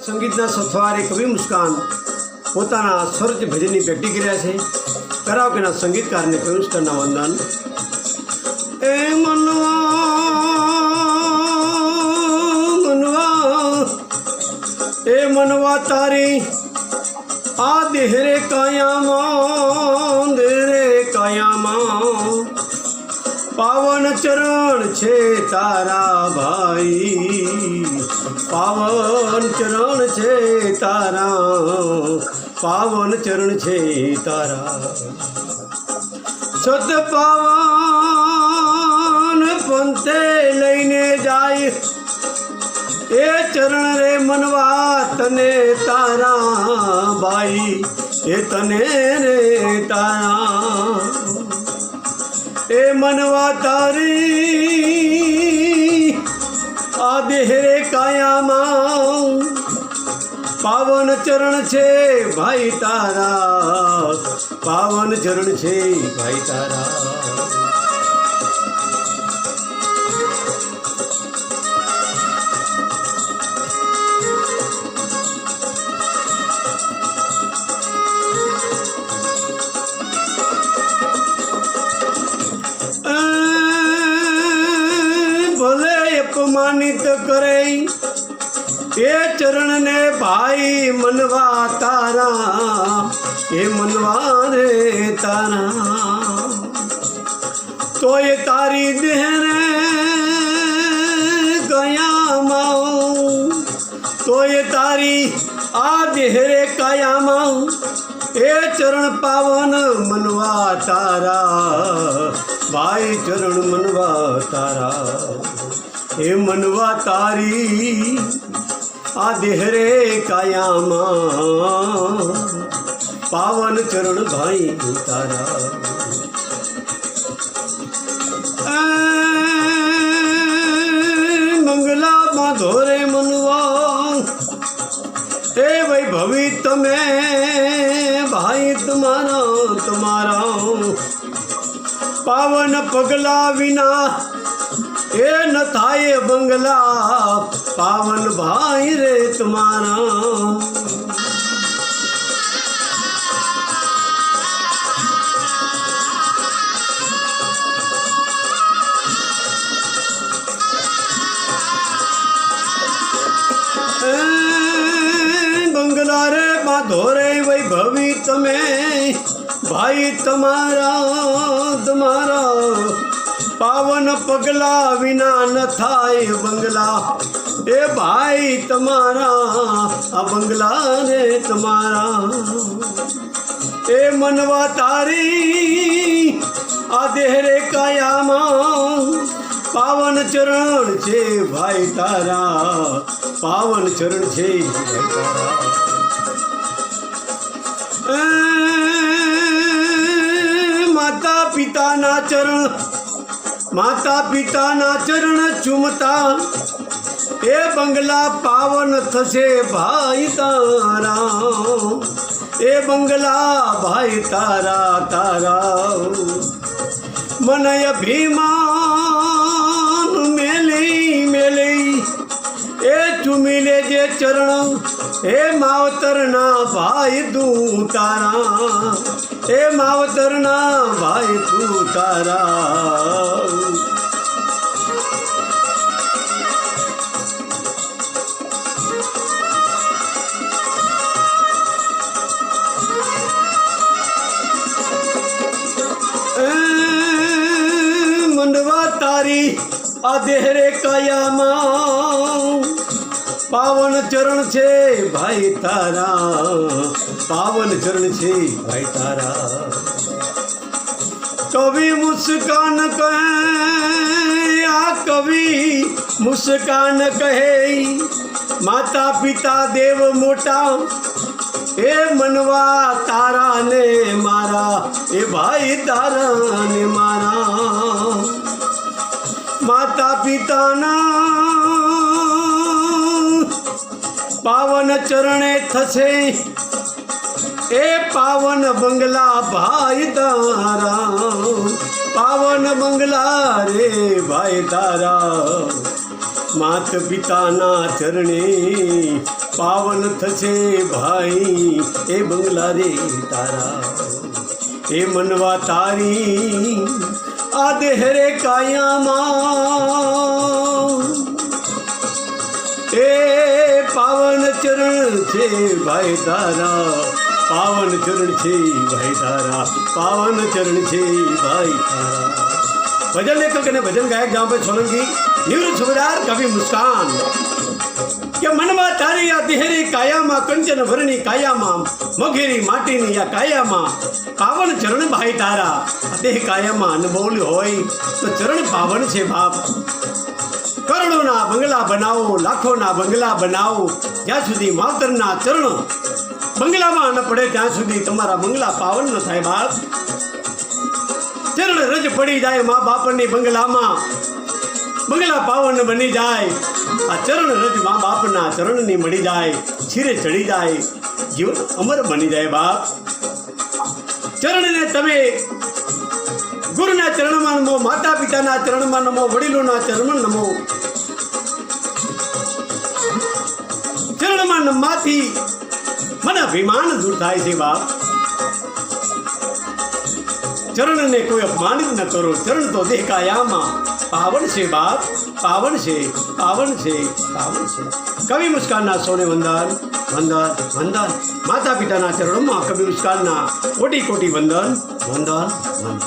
संगीतना सथवारे कवि मुस्कान पोताना स्वरज भजननी भेटी कर्या छे। कराओकेना संगीतकार ने कवि मुस्कान वंदन। ए मनवा मनवा ए मनवा तारी आ देहरे कायामा देहरे कायामा पावन चरण छे तारा भाई पावन चरण छे तारा पावन चरण छे तारा सत पावन पंथे लईने जाय ए चरण रे मनवा तने तारा भाई ए तने रे तारा ए मनवा तारी आ देहरे कायामा पावन चरण छे भाई तारा पावन चरण छे भाई तारा। अपमानित करे ये चरण ने भाई मनवा तारा ये मनवा रे तारा तो ये तारी देहरे गया माओ तो ये तारी आ देहरे काया माओ ये चरण पावन मनवा तारा भाई चरण मनवा तारा हे मनवा तारी आ देहरे कायामा पावन चरण भाई तारा। मंगला माधोरे मनवा हे वैभवी तमे भाई तुम्हारा तुम्हारा पावन पगला विना ए न थाए बंगला पावन भाई रे तुम्हारा। बंगला रे माधोरे वैभवी तमे भाई तुम्हारा तुम्हारा पावन पगला विना न थाय बंगला ए भाई तुम्हारा आ बंगला रे तुम्हारा। ए मनवा तारी आ देहरे कायामा पावन चरण छे भाई तारा पावन चरण छे भाई तारा। माता पिता ना चरण माता पिता ना चरण चुमता ए बंगला पावन थसे भाई तारा ए बंगला भाई तारा तारा। मन अभिमान मेली मेली ए चुमिले जे चरण ए मावतरना भाई तू तारा ए मावतरना भाई तू तारा। मनवा तारी आ देहरे कायामा पावन चरण छे भाई तारा पावन चरण छे भाई तारा। कवि मुस्कान कहे आ कवि मुस्कान कहे माता पिता देव मोटा ए मनवा तारा ने मारा ए भाई तारा ने मारा। माता पिता ना पावन चरणे थसे ए पावन बंगला भाई तारा पावन बंगला रे भाई तारा। માત પિતાના ચરણે પાવન થશે ભાઈ એ બંગલા રે તારા, એ મનવા તારી આ દેહ રે કાયામાં, એ પાવન ચરણ છે ભાઈ તારા, પાવન ચરણ છે ભાઈ તારા, પાવન ચરણ છે ભાઈ તારા. ભજન લેખક અને ભજન ગાયક જામભાઈ સોલંકી, નિવૃત્ત સુબેદાર કવિ મુસ્કાન. કે મનમાં તારી આ દેહરી કાયામાં, કંચન ભરની કાયામાં, મઘેરી માટીની આ કાયામાં, પાવન ચરણ ભાઈ તારા. આ દેહ કાયામાં અનમોલ્ય હોય તો ચરણ પાવન છે બાપ. કરોડોના બંગલા બનાવો, લાખોના બંગલા બનાવો, જ્યાં સુધી માવતરના ચરણ બંગલામાં ન પડે ત્યાં સુધી તમારા બંગલા પાવન ન થાય બાપ. ચરણ રજ પડી જાય મા બાપની બંગલામાં, બંગલા પાવન બની જાય. આ ચરણ રજ મા બાપના ચરણની મળી જાય, શિરે ચડી જાય, જીવન અમર બની જાય બાપ. ચરણને તમે ગુરુના ચરણમાં નમો, માતા પિતાના ચરણમાં નમો, વડીલોના ચરણમાં નમો. ચરણમાં નમવાથી મને અભિમાન દૂર થાય છે બાપ. ચરણને કોઈ અપમાનિત ન કરો, ચરણ તો દેહ કાયામાં પાવન છે બાપ, પાવન છે, પાવન છે, પાવન છે. કવિ મુસ્કાનના સૌને વંદન, વંદન, વંદન. માતા પિતાના ચરણોમાં કવિ મુસ્કાનના કોટી કોટી વંદન, વંદન, વંદન.